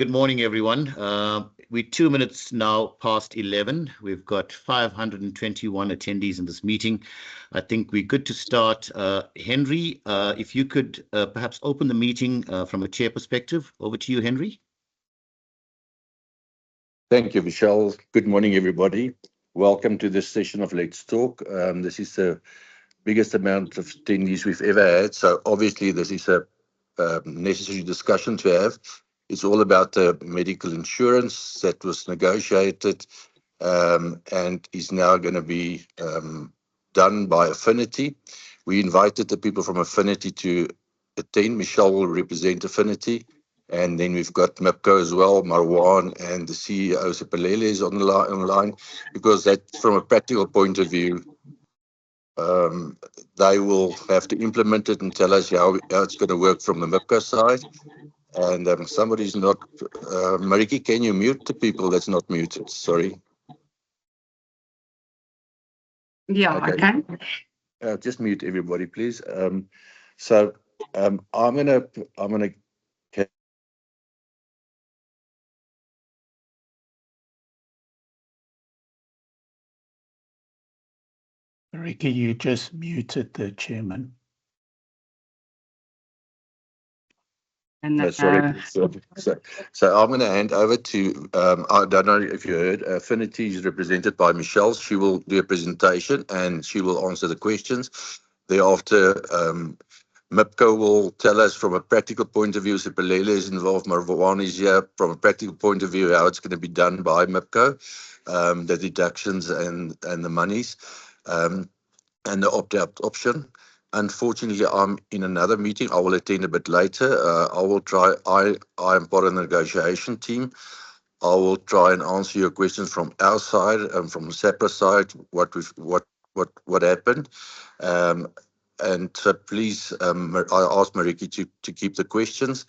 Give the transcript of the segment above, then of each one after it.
Good morning, everyone. We're 2 minutes now past 11. We've got 521 attendees in this meeting. I think we're good to start. Henry, if you could perhaps open the meeting from a chair perspective. Over to you, Henry. Thank you, Michelle. Good morning, everybody. Welcome to this session of Let's Talk. This is the biggest amount of attendees we've ever had. So obviously this is a necessary discussion to have. It's all about the medical insurance that was negotiated and is now going to be done by Affinity. We invited the people from Affinity to attend. Michelle will represent Affinity. And then we've got MIPCO as well, Marwan, and the CEO, Sipalele, is online, because that, from a practical point of view, they will have to implement it and tell us how it's going to work from the MIPCO side. And somebody's not, Mariki, can you mute the people that's not muted? Sorry. Yeah, okay. I can. Just mute everybody, please. So I'm gonna Ricky, you just muted the chairman. And sorry. So I'm going to hand over to, I don't know if you heard, Affinity is represented by Michelle. She will do a presentation and she will answer the questions. Thereafter, MIPCO will tell us from a practical point of view, Sipalele is involved, Marwan is here, from a practical point of view, how it's going to be done by MIPCO, the deductions and the monies, and the opt-out option. Unfortunately, I'm in another meeting. I will attend a bit later. I will try. I am part of the negotiation team. I will try and answer your questions from our side and from the SAPRA side. What happened? And so please, I asked Mariki to keep the questions,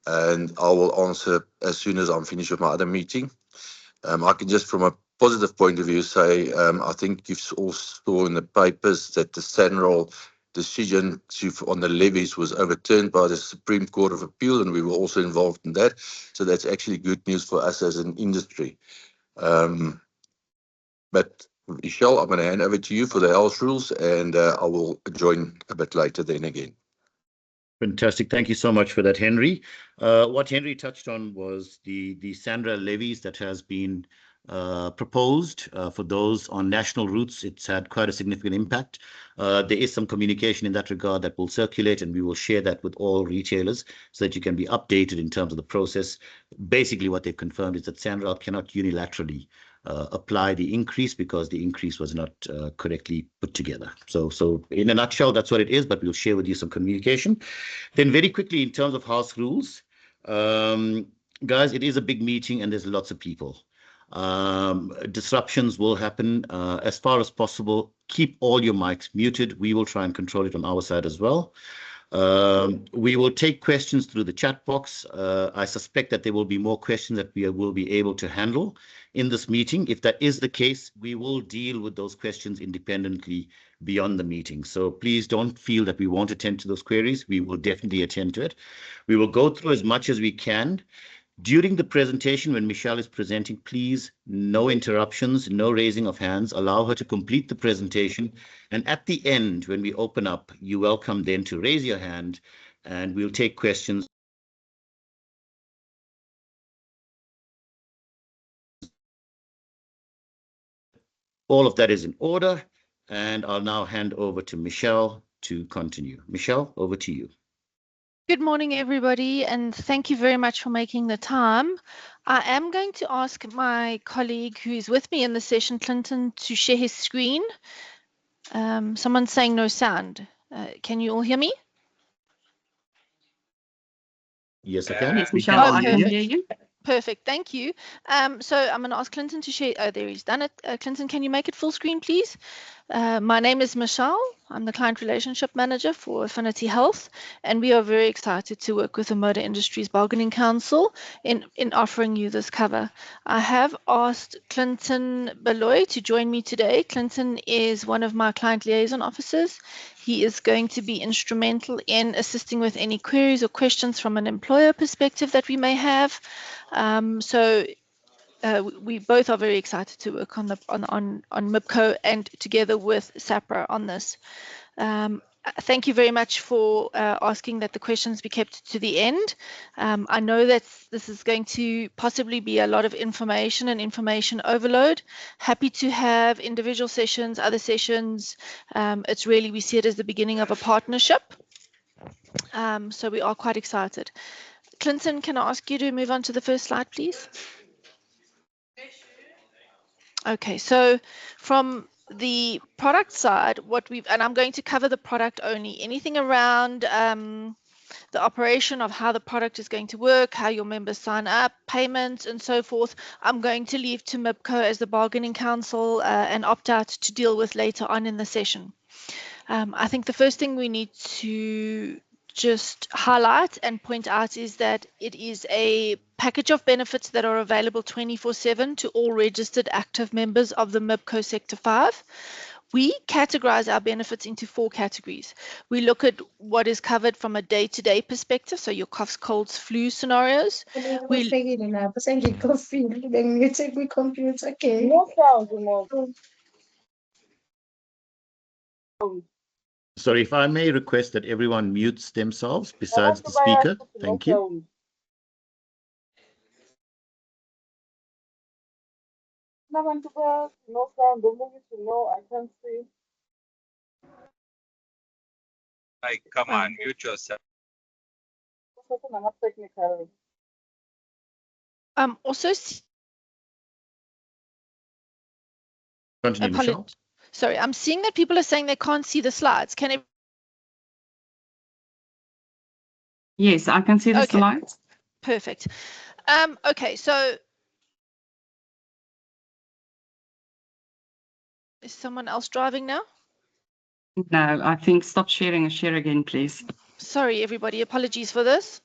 and I will answer as soon as I'm finished with my other meeting. I can just, from a positive point of view, say I think you've all saw in the papers that the SANROL decision on the levies was overturned by the Supreme Court of Appeal, and we were also involved in that. So that's actually good news for us as an industry. But Michelle, I'm going to hand over to you for the health rules, and I will join a bit later then again. Fantastic. Thank you so much for that, Henry. What Henry touched on was the SANRA levies that has been proposed for those on national routes. It's had quite a significant impact. There is some communication in that regard that will circulate, and we will share that with all retailers so that you can be updated in terms of the process. Basically, what they've confirmed is that SANRA cannot unilaterally apply the increase because the increase was not correctly put together. So in a nutshell, that's what it is, but we'll share with you some communication. Then very quickly, in terms of house rules, guys, it is a big meeting and there's lots of people. Disruptions will happen. As far as possible, keep all your mics muted. We will try and control it on our side as well. We will take questions through the chat box. I suspect that there will be more questions that we will be able to handle in this meeting. If that is the case, we will deal with those questions independently beyond the meeting. So please don't feel that we won't attend to those queries. We will definitely attend to it. We will go through as much as we can. During the presentation, when Michelle is presenting, please, no interruptions, no raising of hands. Allow her to complete the presentation. And at the end, when we open up, you're welcome then to raise your hand and we'll take questions. All of that is in order. And I'll now hand over to Michelle to continue. Michelle, over to you. Good morning, everybody, and thank you very much for making the time. I am going to ask my colleague who is with me in the session, Clinton, to share his screen. Someone's saying no sound. Can you all hear me? Yes, I can. Yes, Michelle, I can hear you. Perfect, thank you. So I'm going to ask Clinton to share. Oh, there he's done it. Clinton, can you make it full screen, please? My name is Michelle. I'm the Client Relationship Manager for Affinity Health, and we are very excited to work with the Motor Industries Bargaining Council in offering you this cover. I have asked Clinton Beloy to join me today. Clinton is one of my client liaison officers. He is going to be instrumental in assisting with any queries or questions from an employer perspective that we may have. We both are very excited to work on MIPCO and together with SAPRA on this. Thank you very much for asking that the questions be kept to the end. I know that this is going to possibly be a lot of information and information overload. Happy to have individual sessions, other sessions. It's really, we see it as the beginning of a partnership. So we are quite excited. Clinton, can I ask you to move on to the first slide, please? Okay, so from the product side, and I'm going to cover the product only, anything around the operation of how the product is going to work, how your members sign up, payments, and so forth, I'm going to leave to MIPCO as the bargaining council and opt out to deal with later on in the session. I think the first thing we need to just highlight and point out is that it is a package of benefits that are available 24/7 to all registered active members of the MIPCO Sector 5. We categorize our benefits into 4 categories. We look at what is covered from a day-to-day perspective, so your coughs, colds, flu scenarios. Sorry, if I may request that everyone mutes themselves besides the speaker. Thank you. No sound, don't move it to no, I can't see. Like, come on, mute yourself. Also, Continue, Michelle. Sorry, I'm seeing that people are saying they can't see the slides. Can it? Yes, I can see the slides. Perfect. Okay, so is someone else driving now? No, I think stop sharing and share again, please. Sorry, everybody. Apologies for this.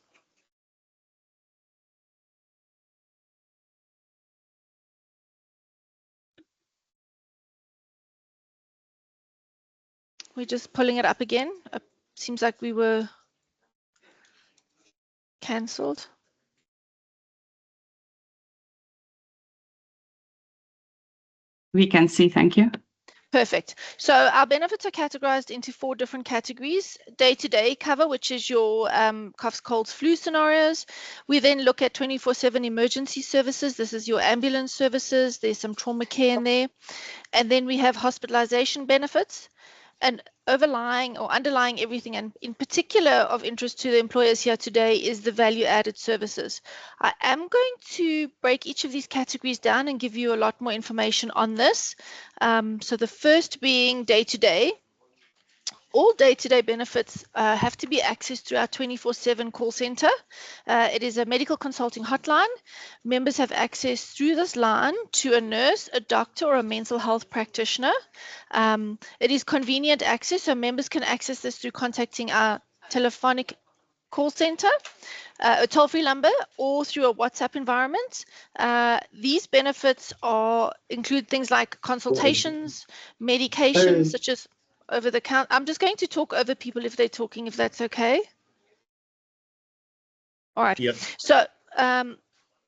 We're just pulling it up again. Seems like we were cancelled. We can see, thank you. Perfect. So our benefits are categorized into 4 different categories. Day-to-day cover, which is your coughs, colds, flu scenarios. We then look at 24/7 emergency services. This is your ambulance services. There's some trauma care in there. And then we have hospitalization benefits. And overlying or underlying everything, and in particular of interest to the employers here today, is the value-added services. I am going to break each of these categories down and give you a lot more information on this. So the first being day-to-day. All day-to-day benefits have to be accessed through our 24/7 call center. It is a medical consulting hotline. Members have access through this line to a nurse, a doctor, or a mental health practitioner. It is convenient access, so members can access this through contacting our telephonic call center, a toll-free number, or through a WhatsApp environment. These benefits include things like consultations, medications such as over-the-counter. I'm just going to talk over people if they're talking, if that's okay. All right. Yep. So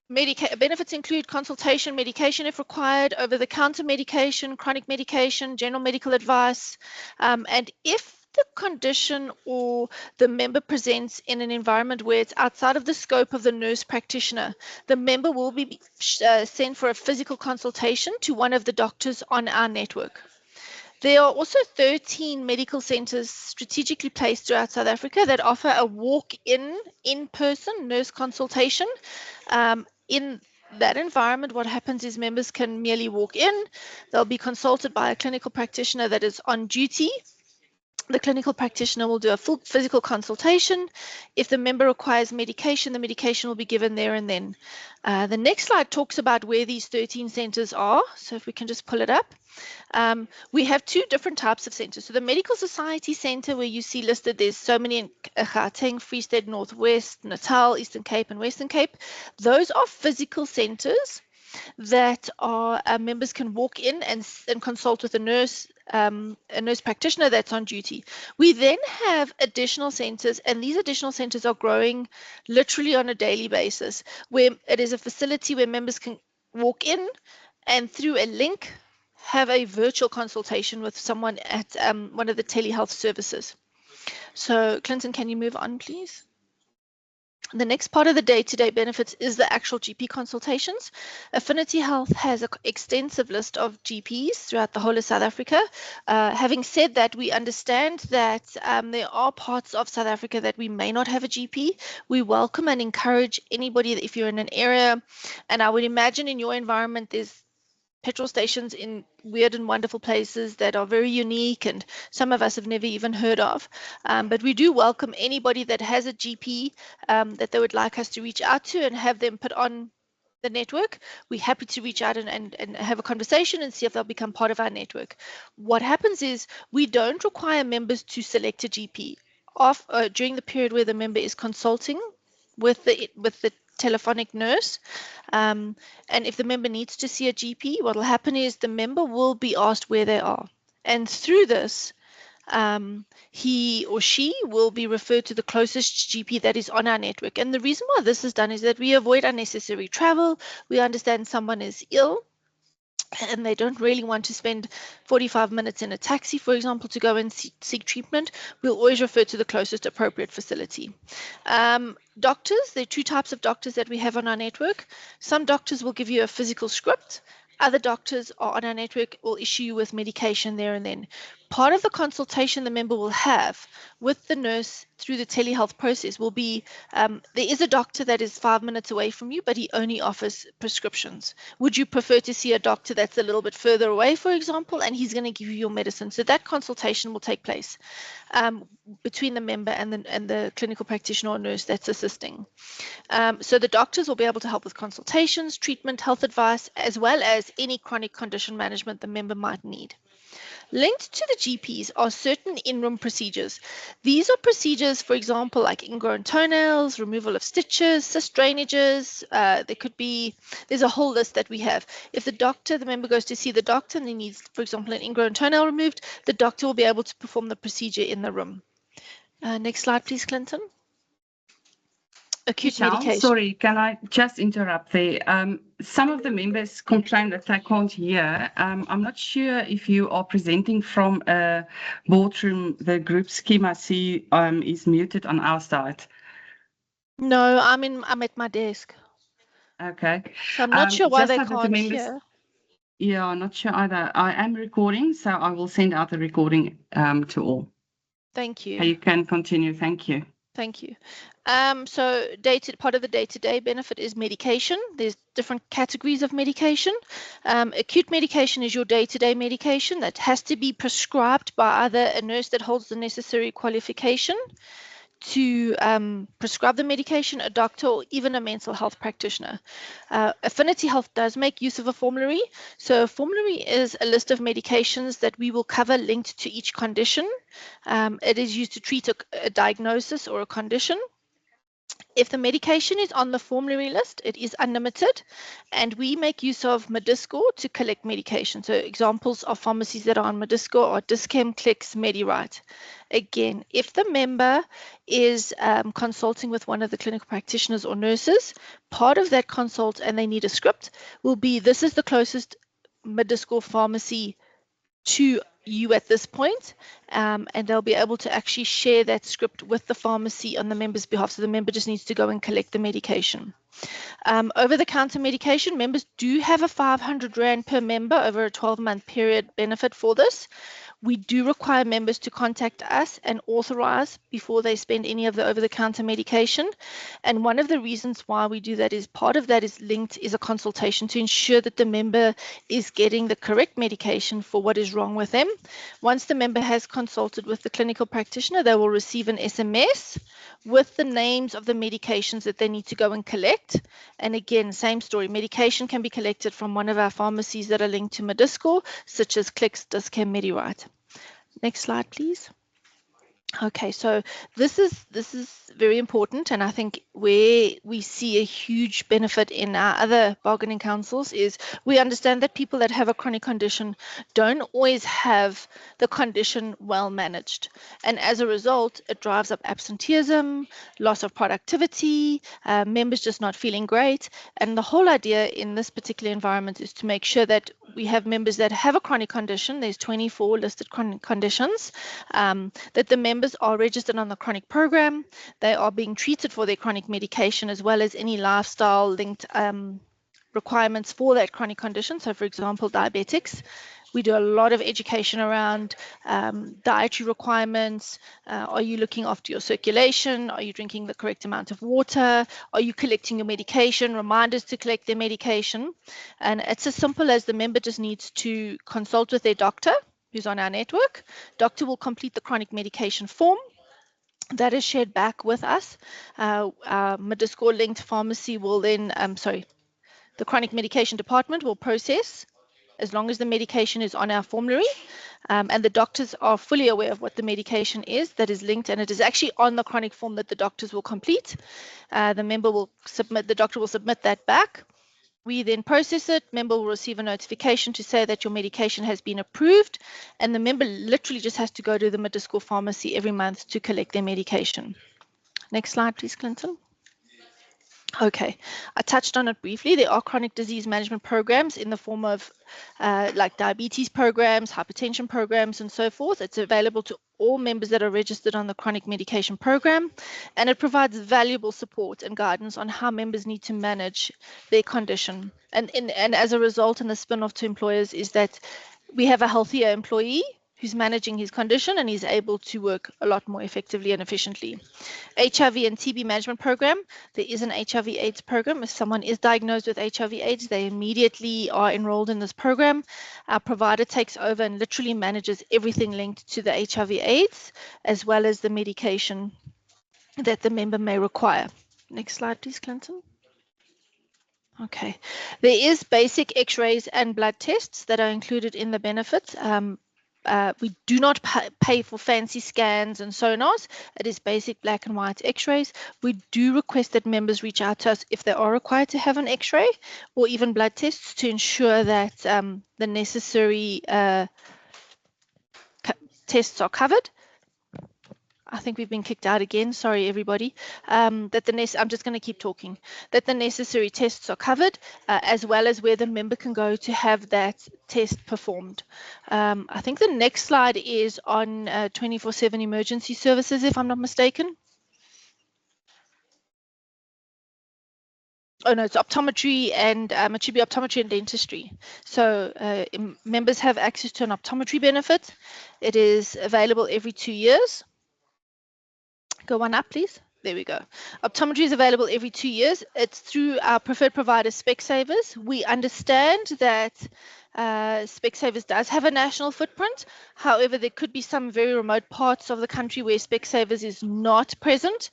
benefits include consultation, medication if required, over-the-counter medication, chronic medication, general medical advice, and if the condition or the member presents in an environment where it's outside of the scope of the nurse practitioner, the member will be sent for a physical consultation to one of the doctors on our network. There are also 13 medical centres strategically placed throughout South Africa that offer a walk-in, in-person nurse consultation. In that environment, what happens is members can merely walk in. They'll be consulted by a clinical practitioner that is on duty. The clinical practitioner will do a full physical consultation. If the member requires medication, the medication will be given there and then. The next slide talks about where these 13 centres are. So if we can just pull it up. We have two different types of centres. So the Medical Society Centre, where you see listed, there's so many in Gauteng, Free State, Northwest, Natal, Eastern Cape, and Western Cape. Those are physical centres that are members can walk in and consult with a nurse practitioner that's on duty. We then have additional centres, and these additional centres are growing literally on a daily basis, where it is a facility where members can walk in and through a link have a virtual consultation with someone at one of the telehealth services. So Clinton, can you move on, please? The next part of the day-to-day benefits is the actual GP consultations. Affinity Health has an extensive list of GPs throughout the whole of South Africa. Having said that, we understand that there are parts of South Africa that we may not have a GP. We welcome and encourage anybody, if you're in an area, and I would imagine in your environment there's petrol stations in weird and wonderful places that are very unique and some of us have never even heard of. But we do welcome anybody that has a GP that they would like us to reach out to and have them put on the network. We're happy to reach out and have a conversation and see if they'll become part of our network. What happens is we don't require members to select a GP. During the period where the member is consulting with the telephonic nurse, and if the member needs to see a GP, what will happen is the member will be asked where they are, and through this he or she will be referred to the closest GP that is on our network. And the reason why this is done is that we avoid unnecessary travel. We understand someone is ill and they don't really want to spend 45 minutes in a taxi, for example, to go and seek treatment. We'll always refer to the closest appropriate facility. Doctors, there are two types of doctors that we have on our network. Some doctors will give you a physical script. Other doctors are on our network will issue you with medication there and then. Part of the consultation the member will have with the nurse through the telehealth process will be, there is a doctor that is 5 minutes away from you, but he only offers prescriptions. Would you prefer to see a doctor that's a little bit further away, for example, and he's going to give you your medicine? So that consultation will take place between the member and the clinical practitioner or nurse that's assisting. So the doctors will be able to help with consultations, treatment, health advice, as well as any chronic condition management the member might need. Linked to the GPs are certain in-room procedures. These are procedures, for example, like ingrown toenails, removal of stitches, cyst drainages. There's a whole list that we have. If the member goes to see the doctor and he needs, for example, an ingrown toenail removed, the doctor will be able to perform the procedure in the room. Next slide, please, Clinton. Acute Michelle, medication. sorry, can I just interrupt there? Some of the members complain that they can't hear. I'm not sure if you are presenting from a boardroom. The group scheme I see is muted on our side. No, I'm at my desk. Okay. So I'm not sure why just they so that the can't members- hear. Yeah, I'm not sure either. I am recording, so I will send out the recording to all. Thank you. You can continue. Thank you. Thank you. So part of the day-to-day benefit is medication. There's different categories of medication. Acute medication is your day-to-day medication that has to be prescribed by either a nurse that holds the necessary qualification to prescribe the medication, a doctor, or even a mental health practitioner. Affinity Health does make use of a formulary. So a formulary is a list of medications that we will cover linked to each condition. It is used to treat a diagnosis or a condition. If the medication is on the formulary list, it is unlimited, and we make use of Mediscore to collect medication. So examples of pharmacies that are on Mediscore are Dischem, Clicks, Mediright. Again, if the member is consulting with one of the clinical practitioners or nurses, part of that consult and they need a script will be, this is the closest Mediscore pharmacy to you at this point, and they'll be able to actually share that script with the pharmacy on the member's behalf. So the member just needs to go and collect the medication. Over-the-counter medication, members do have a 500 Rand per member over a 12-month period benefit for this. We do require members to contact us and authorize before they spend any of the over-the-counter medication. And one of the reasons why we do that is part of that is linked is a consultation to ensure that the member is getting the correct medication for what is wrong with them. Once the member has consulted with the clinical practitioner, they will receive an SMS with the names of the medications that they need to go and collect. And again, same story, medication can be collected from one of our pharmacies that are linked to Mediscore, such as Clicks, Discare, MediRite. Next slide, please. Okay, so this is very important, and I think where we see a huge benefit in our other bargaining councils is we understand that people that have a chronic condition don't always have the condition well managed, and as a result, it drives up absenteeism, loss of productivity, members just not feeling great, and the whole idea in this particular environment is to make sure that we have members that have a chronic condition. There's 24 listed chronic conditions, that the members are registered on the chronic program. They are being treated for their chronic medication as well as any lifestyle linked requirements for that chronic condition. So for example, diabetics. We do a lot of education around dietary requirements. Are you looking after your circulation? Are you drinking the correct amount of water? Are you collecting your medication? Reminders to collect their medication. And it's as simple as the member just needs to consult with their doctor who's on our network. Doctor will complete the chronic medication form. That is shared back with us. Mediscore linked pharmacy will then, the chronic medication department will process as long as the medication is on our formulary, and the doctors are fully aware of what the medication is that is linked, and it is actually on the chronic form that the doctors will complete. The doctor will submit that back. We then process it. Member will receive a notification to say that your medication has been approved, and the member literally just has to go to the Mediscore pharmacy every month to collect their medication. Next slide, please, Clinton. Okay, I touched on it briefly. There are chronic disease management programs in the form of like diabetes programs, hypertension programs, and so forth. It's available to all members that are registered on the chronic medication program, and it provides valuable support and guidance on how members need to manage their condition. And as a result, and the spin-off to employers is that we have a healthier employee who's managing his condition and he's able to work a lot more effectively and efficiently. HIV and TB management program. There is an HIV/AIDS program. If someone is diagnosed with HIV/AIDS, they immediately are enrolled in this program. Our provider takes over and literally manages everything linked to the HIV/AIDS, as well as the medication that the member may require. Next slide, please, Clinton. Okay, there is basic x-rays and blood tests that are included in the benefits. We do not pay for fancy scans and sonars. It is basic black and white x-rays. We do request that members reach out to us if they are required to have an x-ray or even blood tests to ensure that the necessary tests are covered. I think we've been kicked out again. Sorry, everybody. I'm just going to keep talking. That the necessary tests are covered, as well as where the member can go to have that test performed. I think the next slide is on 24/7 emergency services, if I'm not mistaken. Oh no, it's optometry and it should be optometry and dentistry. So members have access to an optometry benefit. It is available every 2 years. Go one up, please. There we go. Optometry is available every 2 years. It's through our preferred provider, Specsavers. We understand that Specsavers does have a national footprint. However, there could be some very remote parts of the country where Specsavers is not present.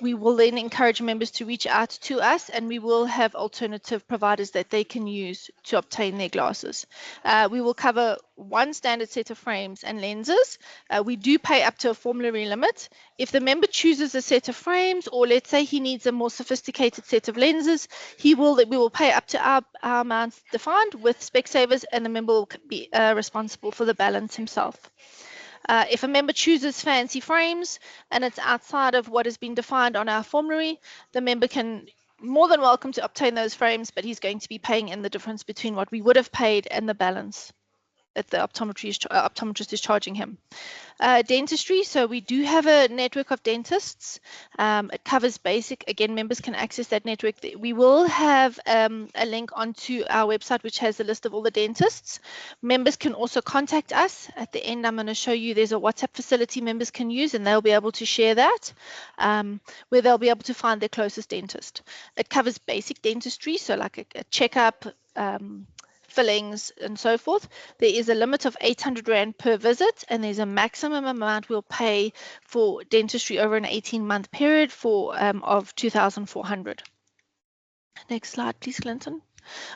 We will then encourage members to reach out to us, and we will have alternative providers that they can use to obtain their glasses. We will cover one standard set of frames and lenses. We do pay up to a formulary limit. If the member chooses a set of frames, or let's say he needs a more sophisticated set of lenses, we will pay up to our amounts defined with Specsavers, and the member will be responsible for the balance himself. If a member chooses fancy frames and it's outside of what has been defined on our formulary, the member can more than welcome to obtain those frames, but he's going to be paying in the difference between what we would have paid and the balance. the optometrist is charging him. Dentistry, so we do have a network of dentists. It covers basic, again, members can access that network. We will have a link onto our website which has a list of all the dentists. Members can also contact us. At the end, I'm going to show you there's a WhatsApp facility members can use, and they'll be able to share that, where they'll be able to find their closest dentist. It covers basic dentistry, so like a checkup, fillings and so forth. There is a limit of 800 Rand per visit, and there's a maximum amount we'll pay for dentistry over an 18-month period of 2,400. Next slide, please, Clinton.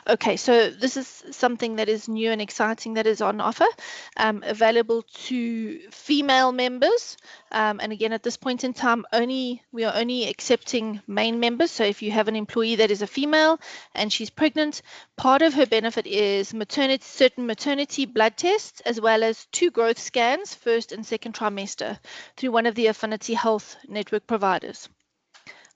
Okay, so this is something that is new and exciting that is on offer, available to female members. And again, at this point in time, we are only accepting main members. So if you have an employee that is a female and she's pregnant, part of her benefit is certain maternity blood tests, as well as 2 growth scans, first and second trimester, through one of the Affinity Health network providers.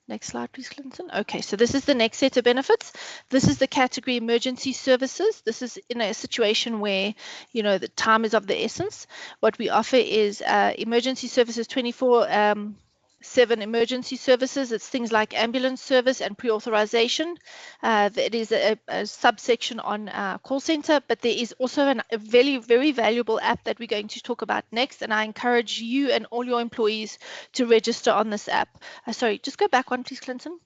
Next slide, please, Clinton. Okay, so this is the next set of benefits. This is the category emergency services. This is in a situation where, the time is of the essence. What we offer is emergency services 24/7 emergency services. It's things like ambulance service and pre-authorization. It is a subsection on call center, but there is also a very, very valuable app that we're going to talk about next, and I encourage you and all your employees to register on this app. Sorry, just go back one, please, Clinton.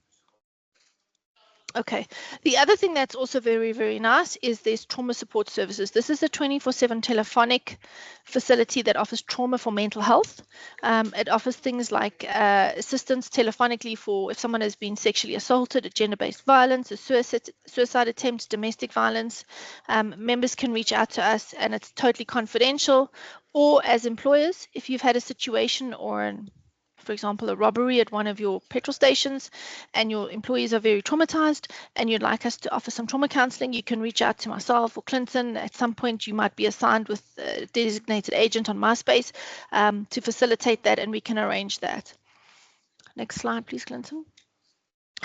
Okay. The other thing that's also very, very nice is there's trauma support services. This is a 24/7 telephonic facility that offers trauma for mental health. It offers things like assistance telephonically for if someone has been sexually assaulted, gender-based violence, a suicide attempt, domestic violence. Members can reach out to us, and it's totally confidential. Or as employers, if you've had a situation or for example, a robbery at one of your petrol stations and your employees are very traumatized and you'd like us to offer some trauma counseling, you can reach out to myself or Clinton. At some point, you might be assigned with a designated agent on MySpace to facilitate that, and we can arrange that. Next slide, please, Clinton.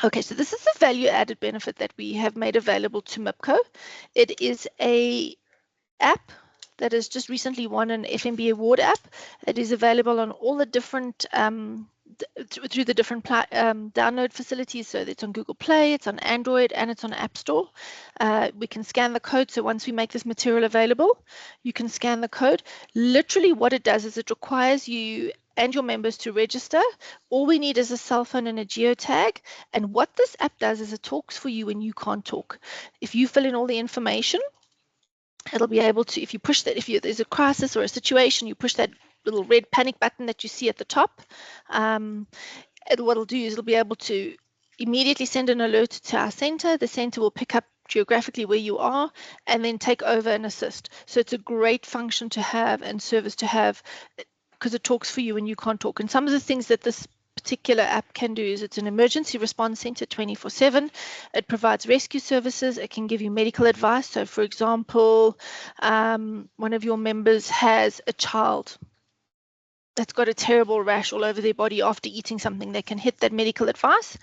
Okay, so this is the value-added benefit that we have made available to MIPCO. It is a app that has just recently won an FMB award app. It is available on all the different through the different download facilities. So it's on Google Play, it's on Android, and it's on App Store. We can scan the code. So once we make this material available, you can scan the code. Literally what it does is it requires you and your members to register. All we need is a cell phone and a geotag. And what this app does is it talks for you when you can't talk. If you fill in all the information, it'll be able to, if you push that, there's a crisis or a situation, you push that little red panic button that you see at the top. What it'll do is it'll be able to immediately send an alert to our center. The center will pick up geographically where you are and then take over and assist. So it's a great function to have and service to have because it talks for you when you can't talk. And some of the things that this particular app can do is it's an emergency response center 24/7. It provides rescue services. It can give you medical advice. So for example, one of your members has a child that's got a terrible rash all over their body after eating something. They can hit that medical advice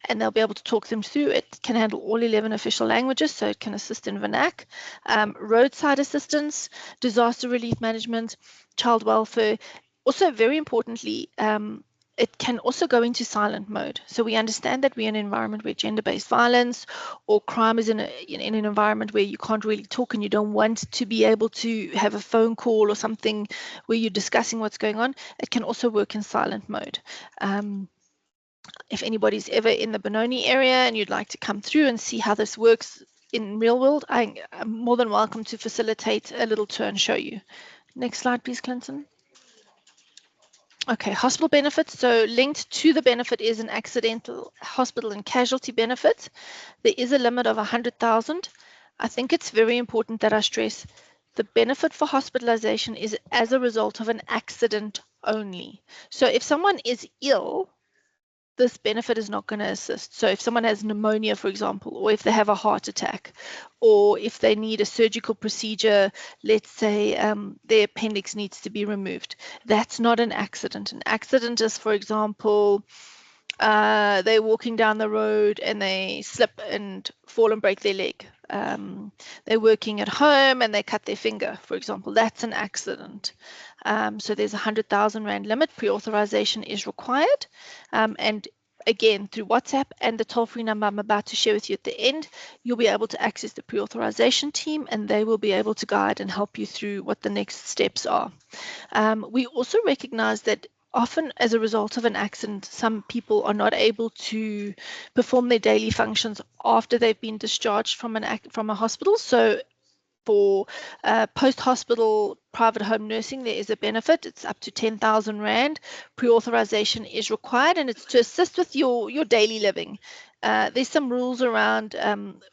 and they'll be able to talk them through. It can handle all 11 official languages, so it can assist in vernac, roadside assistance, disaster relief management, child welfare. Also, very importantly, it can also go into silent mode. So we understand that we're in an environment where gender-based violence or crime is in an environment where you can't really talk and you don't want to be able to have a phone call or something where you're discussing what's going on. It can also work in silent mode. If anybody's ever in the Benoni area and you'd like to come through and see how this works in real world, I'm more than welcome to facilitate a little tour and show you. Next slide, please, Clinton. Okay, hospital benefits. So linked to the benefit is an accidental hospital and casualty benefit. There is a limit of 100,000. I think it's very important that I stress the benefit for hospitalization is as a result of an accident only. So if someone is ill, this benefit is not going to assist. So if someone has pneumonia, for example, or if they have a heart attack, or if they need a surgical procedure, let's say their appendix needs to be removed, that's not an accident. An accident is, for example, they're walking down the road and they slip and fall and break their leg. They're working at home and they cut their finger, for example. That's an accident. So there's a 100,000 Rand limit. Pre-authorization is required. And again, through WhatsApp and the toll-free number I'm about to share with you at the end, you'll be able to access the pre-authorization team, and they will be able to guide and help you through what the next steps are. We also recognize that often as a result of an accident, some people are not able to perform their daily functions after they've been discharged from a hospital. So for post-hospital private home nursing, there is a benefit. It's up to 10,000 Rand. Pre-authorization is required, and it's to assist with your daily living. There's some rules around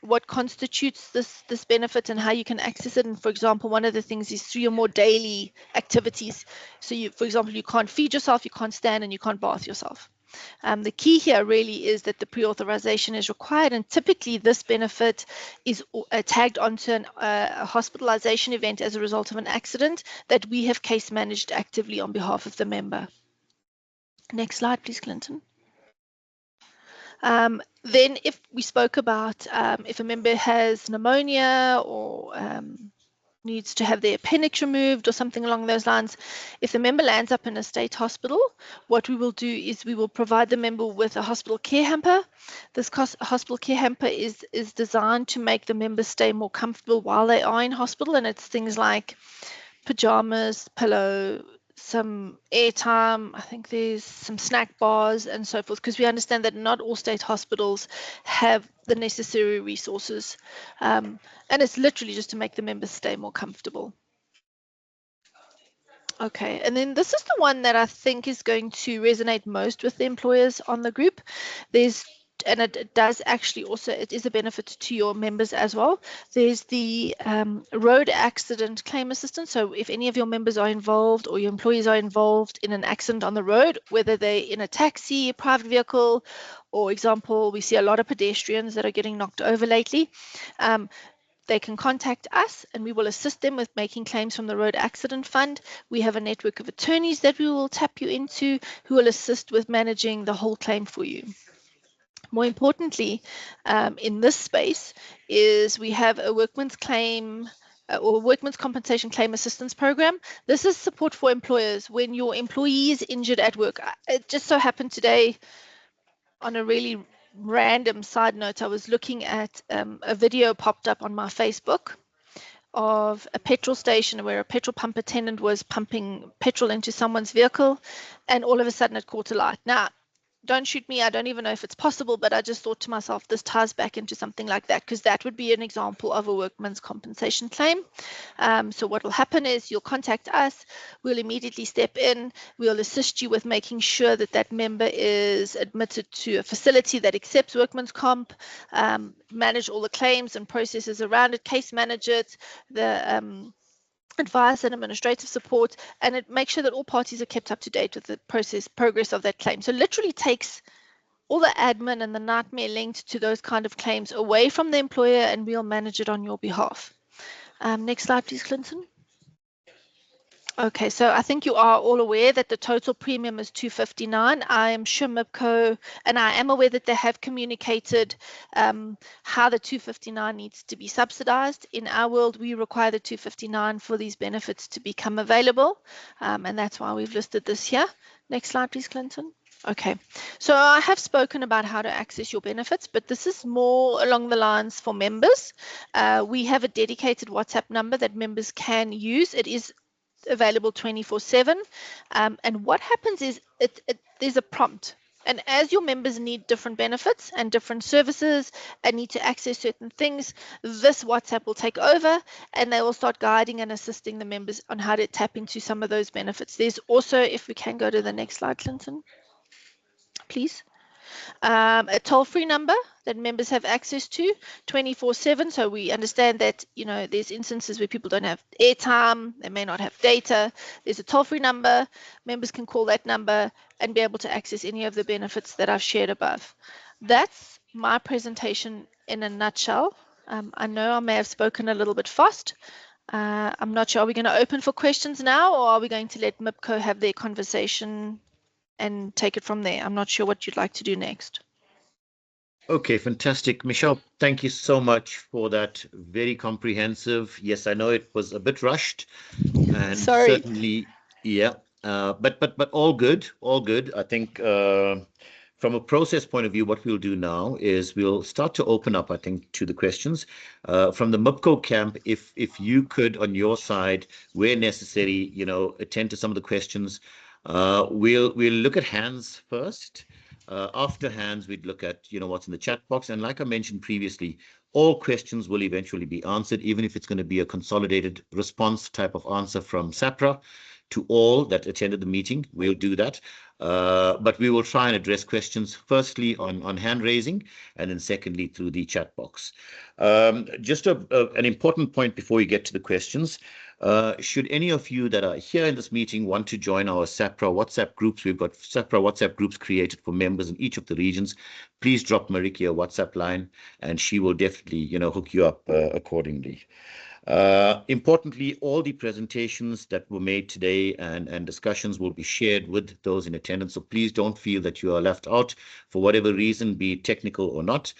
what constitutes this benefit and how you can access it. And for example, one of the things is 3 or more daily activities. So for example, you can't feed yourself, you can't stand, and you can't bath yourself. The key here really is that the pre-authorization is required, and typically this benefit is tagged onto a hospitalization event as a result of an accident that we have case managed actively on behalf of the member. Next slide, please, Clinton. Then if we spoke about if a member has pneumonia or needs to have their appendix removed or something along those lines, if the member lands up in a state hospital, what we will do is we will provide the member with a hospital care hamper. This hospital care hamper is designed to make the member stay more comfortable while they are in hospital, and it's things like pajamas, pillow, some airtime, I think there's some snack bars and so forth, because we understand that not all state hospitals have the necessary resources. And it's literally just to make the members stay more comfortable. Okay, and then this is the one that I think is going to resonate most with the employers on the group. And it does actually also, it is a benefit to your members as well. There's the road accident claim assistance. So if any of your members are involved or your employees are involved in an accident on the road, whether they're in a taxi, a private vehicle, or example, we see a lot of pedestrians that are getting knocked over lately. They can contact us and we will assist them with making claims from the Road Accident Fund. We have a network of attorneys that we will tap you into who will assist with managing the whole claim for you. More importantly, in this space is we have a workman's claim or workman's compensation claim assistance program. This is support for employers when your employee is injured at work. It just so happened today, on a really random side note, I was looking at a video popped up on my Facebook of a petrol station where a petrol pump attendant was pumping petrol into someone's vehicle, and all of a sudden it caught alight. Now, don't shoot me, I don't even know if it's possible, but I just thought to myself, this ties back into something like that, because that would be an example of a workman's compensation claim. So what will happen is you'll contact us, we'll immediately step in, we'll assist you with making sure that that member is admitted to a facility that accepts workman's comp, manage all the claims and processes around it, case manage it, the advice and administrative support, and it makes sure that all parties are kept up to date with the progress of that claim. So literally takes all the admin and the nightmare linked to those kind of claims away from the employer, and we'll manage it on your behalf. Next slide, please, Clinton. Okay, so I think you are all aware that the total premium is 259. I am sure MIPCO, and I am aware that they have communicated how the 259 needs to be subsidized. In our world, we require the 259 for these benefits to become available, and that's why we've listed this here. Next slide, please, Clinton. Okay, so I have spoken about how to access your benefits, but this is more along the lines for members. We have a dedicated WhatsApp number that members can use. It is available 24/7, and what happens is there's a prompt, and as your members need different benefits and different services and need to access certain things, this WhatsApp will take over and they will start guiding and assisting the members on how to tap into some of those benefits. There's also, if we can go to the next slide, Clinton, please. A toll-free number that members have access to 24/7. So we understand that, you know, there's instances where people don't have airtime, they may not have data. There's a toll-free number. Members can call that number and be able to access any of the benefits that I've shared above. That's my presentation in a nutshell. I know I may have spoken a little bit fast. I'm not sure. Are we going to open for questions now, or are we going to let MIPCO have their conversation and take it from there. I'm not sure what you'd like to do next. Okay, fantastic. Michelle, thank you so much for that. Very comprehensive. Yes, I know it was a bit rushed and Sorry. certainly, yeah, but all good, all good. I think from a process point of view, what we'll do now is we'll start to open up, I think, to the questions from the MIPCO camp. If you could, on your side, where necessary, attend to some of the questions. We'll look at hands first. After hands, we'd look at what's in the chat box, and like I mentioned previously, all questions will eventually be answered, even if it's going to be a consolidated response type of answer from SAPRA to all that attended the meeting. We'll do that. But we will try and address questions firstly on hand raising, and then secondly through the chat box. Just an important point before we get to the questions. Should any of you that are here in this meeting want to join our SAPRA WhatsApp groups, we've got SAPRA WhatsApp groups created for members in each of the regions. Please drop Mariki a WhatsApp line, and she will definitely, hook you up accordingly. Importantly, all the presentations that were made today and discussions will be shared with those in attendance. So please don't feel that you are left out for whatever reason, be it technical or not.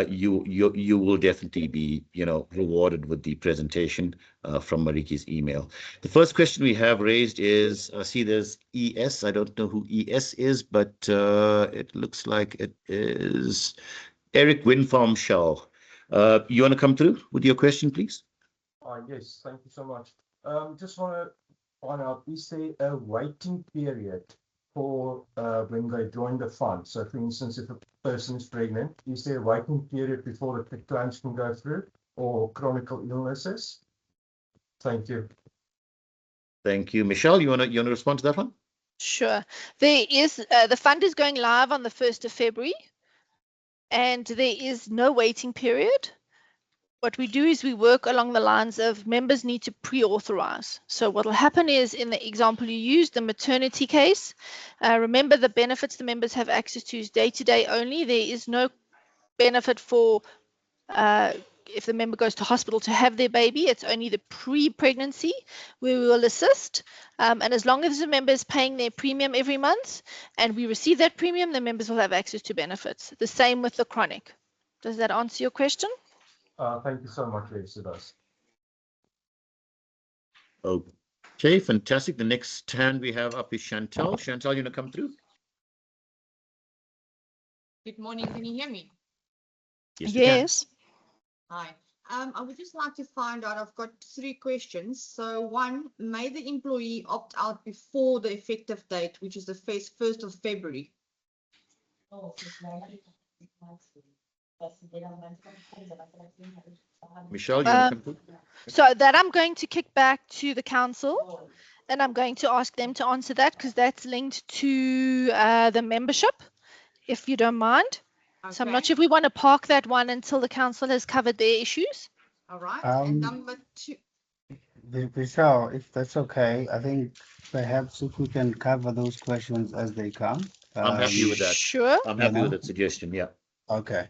You will definitely be rewarded with the presentation from Mariki's email. The first question we have raised is, I see there's ES. I don't know who ES is, but it looks like it is Eric Windfarm Shaw. You want to come through with your question, please? Yes, thank you so much. Just want to find out, is there a waiting period for when they join the fund? So for instance, if a person is pregnant, is there a waiting period before the claims can go through, or chronic illnesses? Thank you. Thank you. Michelle, you want to respond to that one? Sure. There is the fund is going live on the 1st of February, and there is no waiting period. What we do is we work along the lines of members need to pre-authorize. So what will happen is, in the example you used, the maternity case, remember the benefits the members have access to is day-to-day only. There is no benefit for if the member goes to hospital to have their baby. It's only the pre-pregnancy where we will assist. And as long as the member is paying their premium every month and we receive that premium, the members will have access to benefits. The same with the chronic. Does that answer your question? Thank you so much, yes, it does. Okay, fantastic. The next hand we have up is Chantal. Chantal, you want to come through? Good morning. Can you hear me? Yes. Hi. I would just like to find out, I've got 3 questions. So one, may the employee opt out before the effective date, which is the 1st of February? Michelle, you want to come through? So that I'm going to kick back to the council, and I'm going to ask them to answer that, because that's linked to the membership, if you don't mind. Okay. So I'm not sure if we want to park that one until the council has covered their issues. All right. And number 2. Michelle, if that's okay, I think perhaps if we can cover those questions as they come. I'm happy with that. Sure. I'm happy with that suggestion. Yeah. Okay.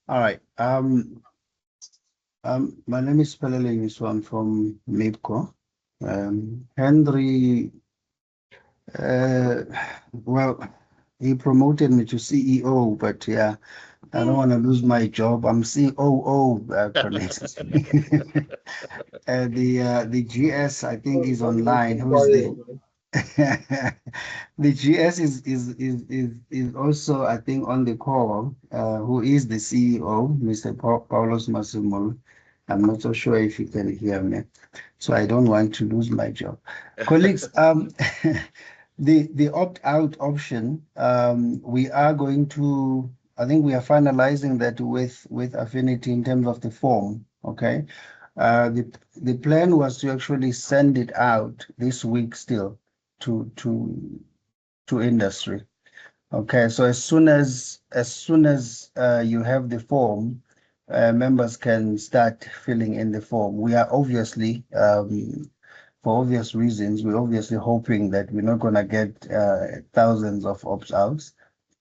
All right. My name is Pelele Niswan from MIPCO. Henry, well, he promoted me to CEO, but yeah, I don't want to lose my job. I'm COO, Connect. The GS, I think, is online. Who's the the GS is also, I think, on the call. Who is the CEO, Mr. Paulos Masimul? I'm not so sure if you can hear me, so I don't want to lose my job. Colleagues, the opt-out option, we are going to, I think we are finalizing that with Affinity in terms of the form, okay? The plan was to actually send it out this week still to industry. Okay, so as soon as you have the form, members can start filling in the form. We are obviously, for obvious reasons, we're obviously hoping that we're not going to get thousands of opt-outs,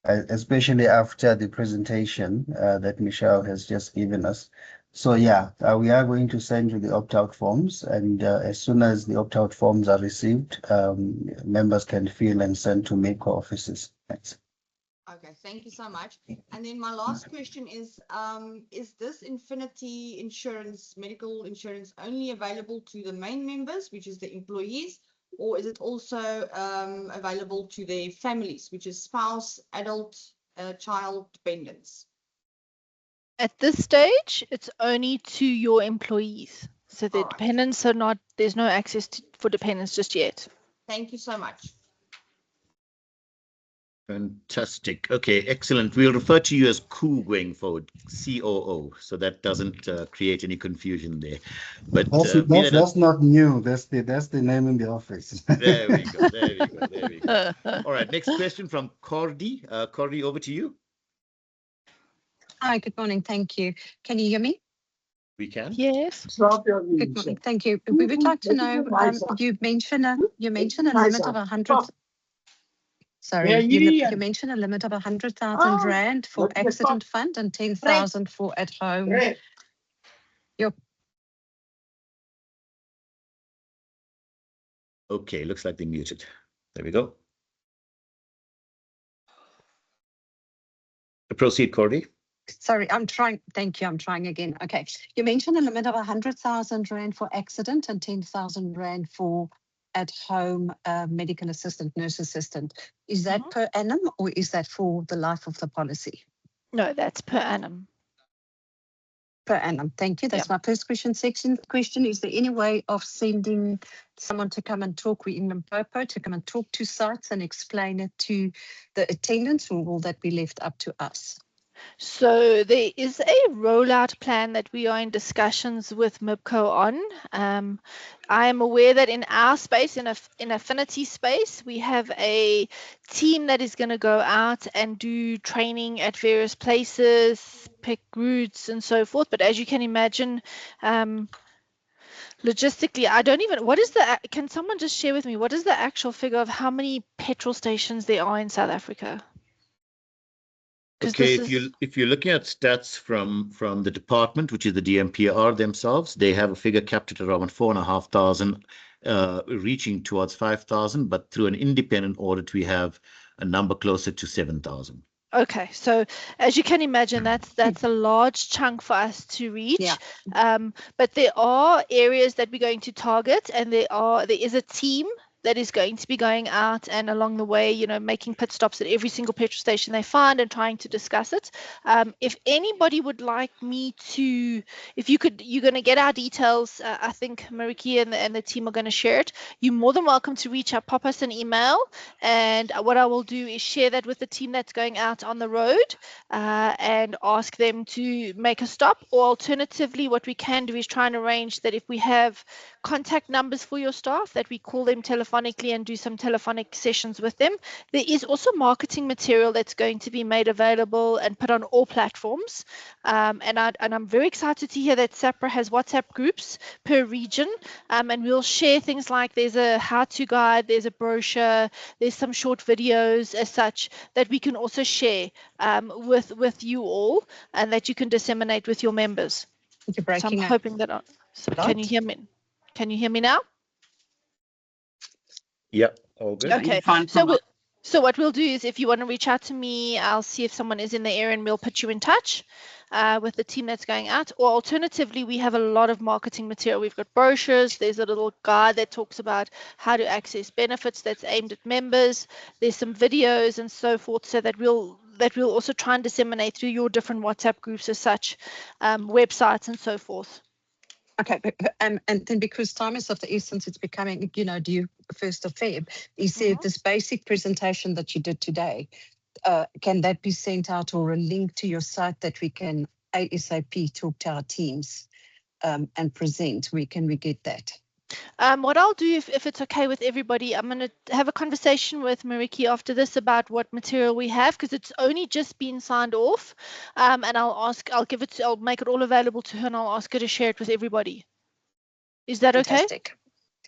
especially after the presentation that Michelle has just given us. So yeah, we are going to send you the opt-out forms, and as soon as the opt-out forms are received, members can fill and send to MACO offices. Thanks. Okay, thank you so much. And then my last question is this Affinity insurance, medical insurance, only available to the main members, which is the employees, or is it also available to their families, which is spouse, adult, child, dependents? At this stage, it's only to your employees. So the All right. dependents are not, there's no access for dependents just yet. Thank you so much. Fantastic. Okay, excellent. We'll refer to you as Koo going forward, COO, so that doesn't create any confusion there. But That's not new. That's the name in the office. There we go. There we go. There we go. All right. Next question from Cordy. Cordy, over to you. Hi, good morning. Thank you. Can you hear me? We can. Yes. Good morning. Thank you. We would like to know, you mentioned a limit of 100. Sorry, you mentioned a limit of 100,000 rand for accident fund and 10,000 for at home. Okay, looks like they're muted. There we go. Proceed, Cordy. Sorry, I'm trying. Thank you. I'm trying again. Okay. You mentioned a limit of 100,000 rand for accident and 10,000 rand for at home medical assistant, nurse assistant. Is that per annum or is that for the life of the policy? No, that's per annum. Per annum. Thank you. That's my first question. Second question, is there any way of sending someone to come and talk, we in Limpopo, to come and talk to sites and explain it to the attendants, or will that be left up to us? So there is a rollout plan that we are in discussions with MIPCO on. I am aware that in our space, in Affinity space, we have a team that is going to go out and do training at various places, pick routes and so forth. But as you can imagine, logistically, I don't even, can someone just share with me, what is the actual figure of how many petrol stations there are in South Africa? Okay, if you're looking at stats from the department, which is the DMPR themselves, they have a figure capped at around 4,500, reaching towards 5,000. But through an independent audit, we have a number closer to 7,000. Okay, so as you can imagine, that's a large chunk for us to reach. Yeah. But there are areas that we're going to target, and there is a team that is going to be going out and along the way, making pit stops at every single petrol station they find and trying to discuss it. If anybody would like me to, you're going to get our details. I think Mariki and the team are going to share it. You're more than welcome to reach out, pop us an email, and what I will do is share that with the team that's going out on the road and ask them to make a stop. Or alternatively, what we can do is try and arrange that if we have contact numbers for your staff, that we call them telephonically and do some telephonic sessions with them. There is also marketing material that's going to be made available and put on all platforms. And I'm very excited to hear that SAPRA has WhatsApp groups per region, and we'll share things like there's a how-to guide, there's a brochure, there's some short videos as such that we can also share with you all, and that you can disseminate with your members. You're breaking so I'm up. hoping that. Can you hear me? Can you hear me now? Yeah, all good. Okay, so what we'll do is, if you want to reach out to me, I'll see if someone is in the area and we'll put you in touch with the team that's going out. Or alternatively, we have a lot of marketing material. We've got brochures. There's a little guide that talks about how to access benefits that's aimed at members. There's some videos and so forth, so that we'll also try and disseminate through your different WhatsApp groups as such, websites and so forth. Okay, and then because time is of the essence, it's becoming, due 1st of Feb. You said this basic presentation that you did today, can that be sent out, or a link to your site that we can ASAP talk to our teams and present? Where can we get that? What I'll do, if it's okay with everybody, I'm going to have a conversation with Mariki after this about what material we have, because it's only just been signed off, and I'll make it all available to her, and I'll ask her to share it with everybody. Is that Fantastic.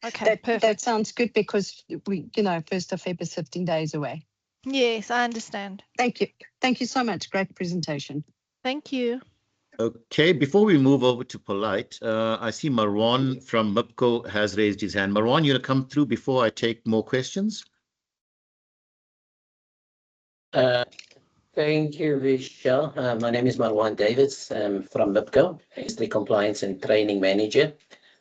Okay, perfect. That sounds good, because we, 1st of February is 15 days away. Yes, I understand. Thank you. Thank you so much. Great presentation. Thank you. Okay, before we move over to Polite, I see Marwan from MIPCO has raised his hand. Marwan, you want to come through before I take more questions? Thank you, Michelle. My name is Marwan Davids. I'm from MIPCO, History Compliance and Training Manager.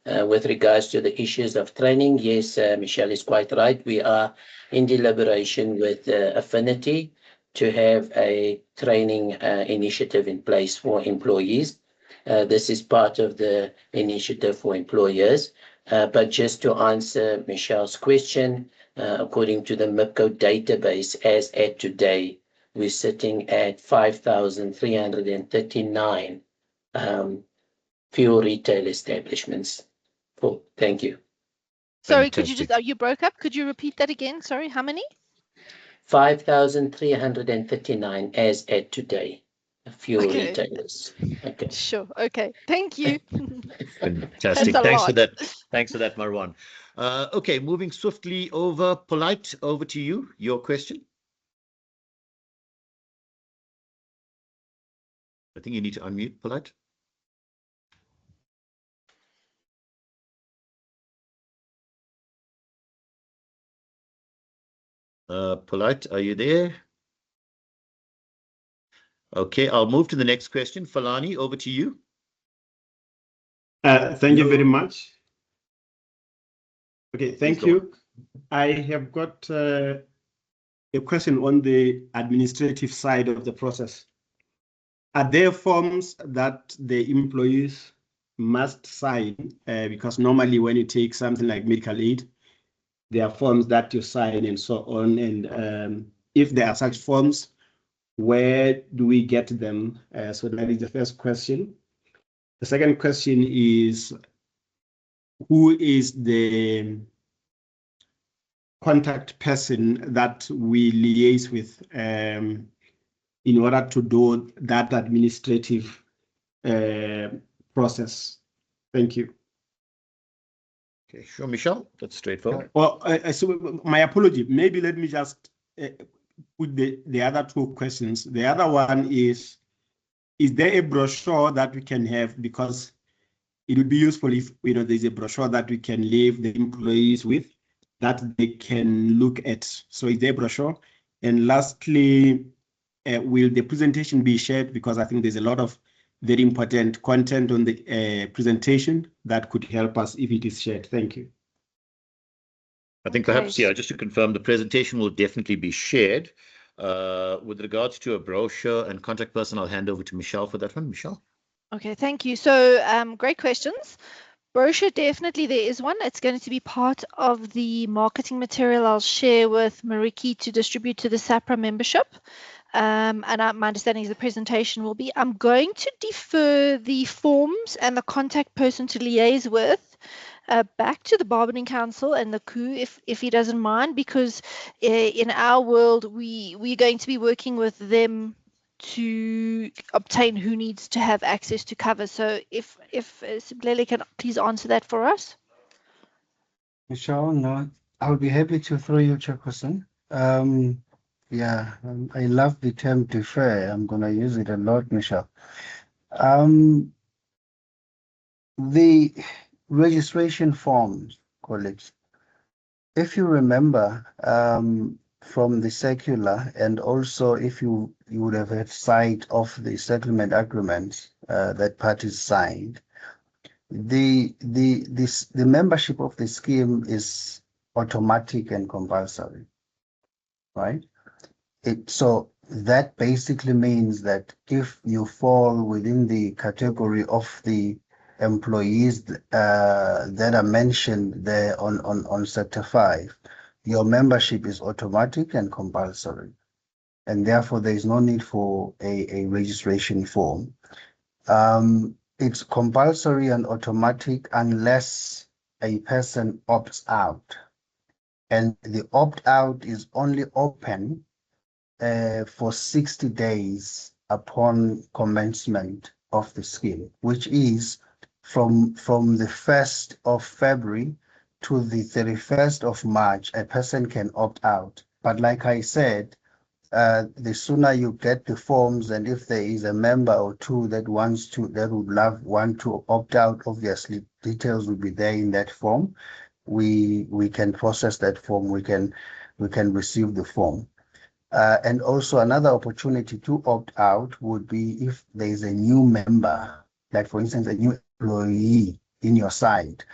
With regards to the issues of training, yes, Michelle is quite right. We are in deliberation with Affinity to have a training initiative in place for employees. This is part of the initiative for employers. But just to answer Michelle's question, according to the MIPCO database, as at today, we're sitting at 5,339 fuel retail establishments. Cool. Thank you. Sorry, could you just, you broke up? Could you repeat that again? Sorry, how many? 5,339 as at today. Fuel Okay. retailers. Okay. Sure. Okay. Thank you. Fantastic. That's a Thanks for lot. that. Thanks for that, Marwan. Okay, moving swiftly over. Polite, over to you. Your question. I think you need to unmute, Polite. Polite, are you there? Okay, I'll move to the next question. Falani, over to you. Thank you very much. Okay, thank you. I have got a question on the administrative side of the process. Are there forms that the employees must sign? Because normally when you take something like medical aid, there are forms that you sign and so on. And if there are such forms, where do we get them? So that is the first question. The second question is, who is the contact person that we liaise with in order to do that administrative process? Thank you. Okay, sure, Michelle. That's straightforward. Well, so my apology. Maybe let me just put the other two questions. The other one is there a brochure that we can have? Because it would be useful if there's a brochure that we can leave the employees with that they can look at. So is there a brochure? And lastly, will the presentation be shared? Because I think there's a lot of very important content on the presentation that could help us if it is shared. Thank you. I think perhaps, yeah, just to confirm, the presentation will definitely be shared. With regards to a brochure and contact person, I'll hand over to Michelle for that one. Michelle. Okay, thank you. So great questions. Brochure, definitely there is one. It's going to be part of the marketing material I'll share with Mariki to distribute to the SAPRA membership. And my understanding is the presentation will be, I'm going to defer the forms and the contact person to liaise with back to the Bargaining Council and the coup, if he doesn't mind, because in our world, we're going to be working with them to obtain who needs to have access to cover. So if Simplele can please answer that for us. Michelle, no, I would be happy to throw you, Chairperson. Yeah, I love the term defer. I'm going to use it a lot, Michelle. The registration forms, colleagues, if you remember from the circular, and also if you would have had sight of the settlement agreement that parties signed, the membership of the scheme is automatic and compulsory, right? So that basically means that if you fall within the category of the employees that are mentioned there on Sector 5, your membership is automatic and compulsory. And therefore, there is no need for a registration form. It's compulsory and automatic unless a person opts out. And the opt-out is only open for 60 days upon commencement of the scheme, which is from the 1st of February to the 31st of March, a person can opt out. But like I said, the sooner you get the forms, and if there is a member or two that want to opt out, obviously details will be there in that form. We can process that form. We can receive the form. And also another opportunity to opt out would be if there is a new member, like for instance, a new employee in your site,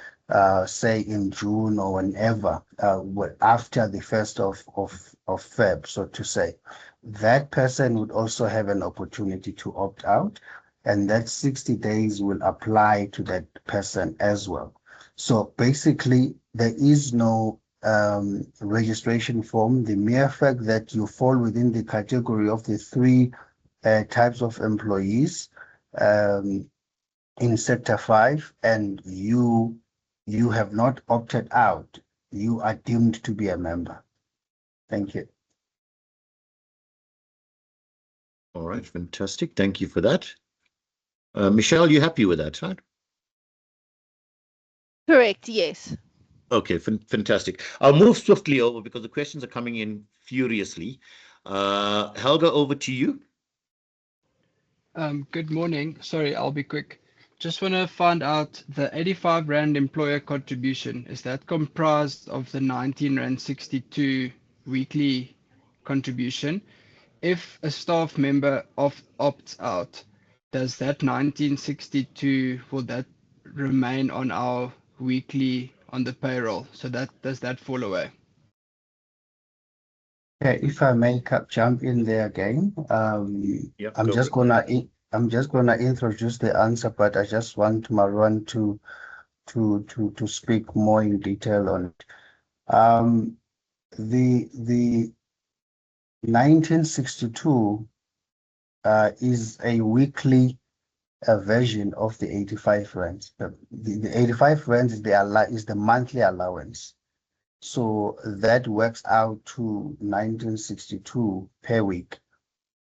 say in June or whenever, after the 1st of Feb, so to say, that person would also have an opportunity to opt out, and that 60 days will apply to that person as well. So basically, there is no registration form. The mere fact that you fall within the category of the three types of employees in Sector 5, and you have not opted out, you are deemed to be a member. Thank you. All right, fantastic. Thank you for that. Michelle, you happy with that, right? Correct, yes. Okay, fantastic. I'll move swiftly over because the questions are coming in furiously. Helga, over to you. Good morning. Sorry, I'll be quick. Just want to find out the 85 Rand employer contribution. Is that comprised of the 19 Rand 62 weekly contribution? If a staff member opts out, does that 1962, will that remain on our weekly on the payroll? So does that fall away? Okay, if I may jump in there again, Yep, I'm just gonna introduce the answer, but I just want Marwan to speak more in detail on it. The 1962 is a weekly version of the 85 rands. The 85 rands is the monthly allowance. So that works out to 1962 per week.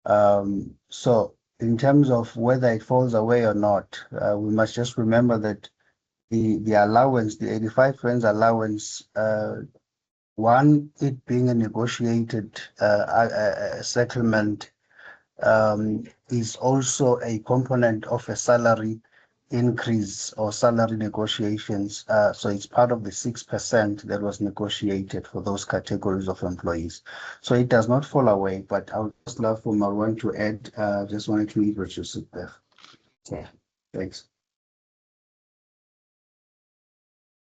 So in terms of whether it falls away or not, we must just remember that the allowance, the 85 rands allowance, one, it being a negotiated settlement, is also a component of a salary increase or salary negotiations. So it's part of the 6% that was negotiated for those categories of employees. So it does not fall away, but I would just love for Marwan to add, just wanted to introduce it there. Yeah, thanks.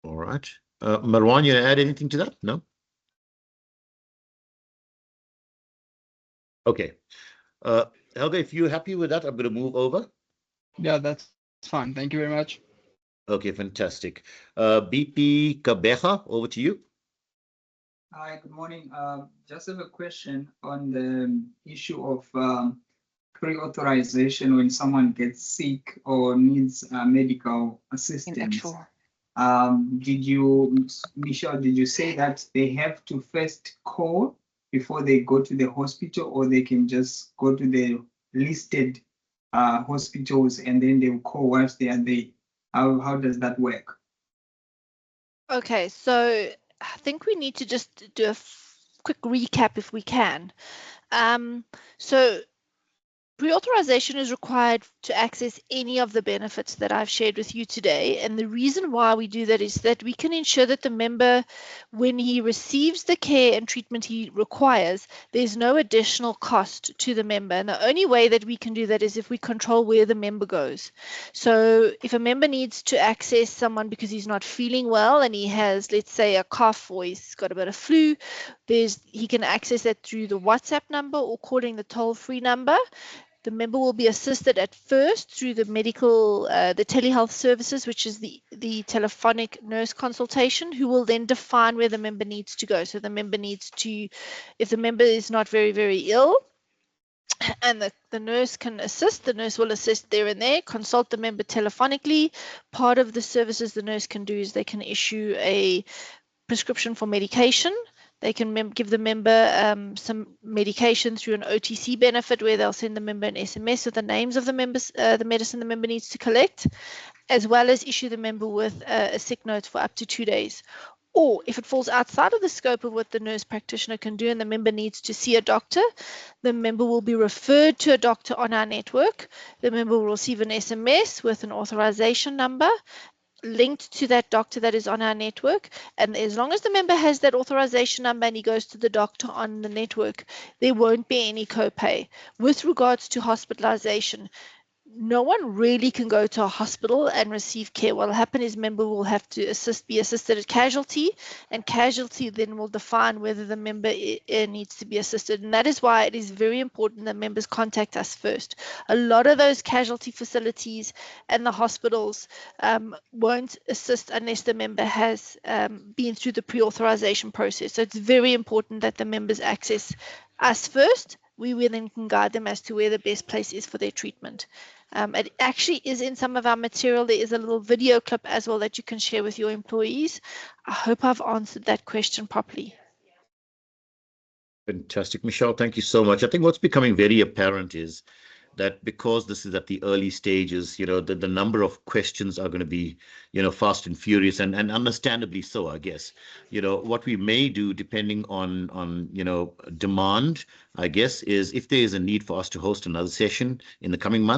All right. Marwan, you want to add anything to that? No? Okay. Helga, if you're happy with that, I'm going to move over. Yeah, that's fine. Thank you very much. Okay, fantastic. BP Kabeja, over to you. Hi, good morning. Just have a question on the issue of pre-authorization when someone gets sick or needs medical assistance. Michelle, did you say that they have to first call before they go to the hospital, or they can just go to the listed hospitals and then they'll call whilst they are there? How does that work? Okay, so I think we need to just do a quick recap if we can. So pre-authorization is required to access any of the benefits that I've shared with you today. And the reason why we do that is that we can ensure that the member, when he receives the care and treatment he requires, there's no additional cost to the member. And the only way that we can do that is if we control where the member goes. So if a member needs to access someone because he's not feeling well and he has, let's say, a cough or he's got a bit of flu, he can access that through the WhatsApp number or calling the toll-free number. The member will be assisted at first through the the telehealth services, which is the telephonic nurse consultation, who will then define where the member needs to go. So the member needs to, if the member is not very, very ill, and the nurse can assist, the nurse will assist there and there, consult the member telephonically. Part of the services the nurse can do is they can issue a prescription for medication. They can give the member some medication through an OTC benefit where they'll send the member an SMS with the names of the members, the medicine the member needs to collect, as well as issue the member with a sick note for up to 2 days. Or if it falls outside of the scope of what the nurse practitioner can do and the member needs to see a doctor, the member will be referred to a doctor on our network. The member will receive an SMS with an authorization number linked to that doctor that is on our network. And as long as the member has that authorization number and he goes to the doctor on the network, there won't be any copay. With regards to hospitalization, no one really can go to a hospital and receive care. What will happen is member will have to be assisted at casualty, and casualty then will define whether the member needs to be assisted. And that is why it is very important that members contact us first. A lot of those casualty facilities and the hospitals won't assist unless the member has been through the pre-authorization process. So it's very important that the members access us first. We then can guide them as to where the best place is for their treatment. It actually is in some of our material. There is a little video clip as well that you can share with your employees. I hope I've answered that question properly. Fantastic, Michelle. Thank you so much. I think what's becoming very apparent is that because this is at the early stages, you know, the number of questions are going to be, you know, fast and furious, and understandably so, I guess. You know, what we may do, depending on you know, demand, I guess, is if there is a need for us to host another session in the coming months,